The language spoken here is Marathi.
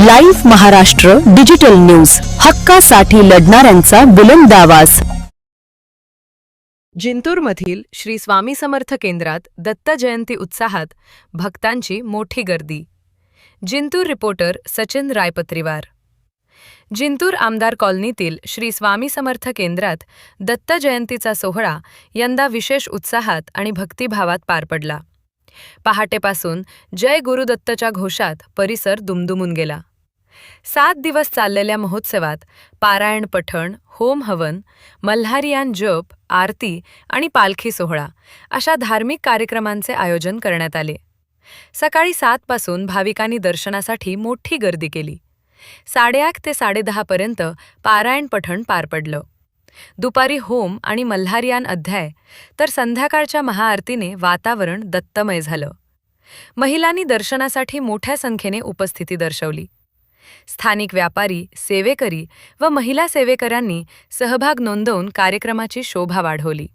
लाईव्ह महाराष्ट्र डिजिटल न्यूज, हक्कासाठी लढणाऱ्यांचा बुलंद आवाज. जिंतूरमधील श्री स्वामी समर्थ केंद्रात दत्त जयंती उत्साहात भक्तांची मोठी गर्दी. जिंतूर रिपोर्टर सचिन रायपत्रीवार. जिंतूर आमदार कॉलनीतील श्री स्वामी समर्थ केंद्रात दत्त जयंतीचा सोहळा यंदा विशेष उत्साहात आणि भक्तिभावात पार पडला. पहाटेपासून जय गुरुदत्तच्या घोषात परिसर दुमदुमून गेला. 7 दिवस चाललेल्या महोत्सवात पारायण पठण, होम हवन, मल्हारियान जप, आरती आणि पालखी सोहळा अशा धार्मिक कार्यक्रमांचे आयोजन करण्यात आले. सकाळी 7 पासून भाविकांनी दर्शनासाठी मोठी गर्दी केली. 8:30 ते 10:30 पर्यंत पारायण पठण पार पडलं. दुपारी होम आणि मल्हारियान अध्याय तर संध्याकाळच्या महाआरतीने वातावरण दत्तमय झालं. महिलांनी दर्शनासाठी मोठ्या संख्येने उपस्थिती दर्शवली. स्थानिक व्यापारी, सेवेकरी व महिला सेवेकऱ्यांनी सहभाग नोंदवून कार्यक्रमाची शोभा वाढवली.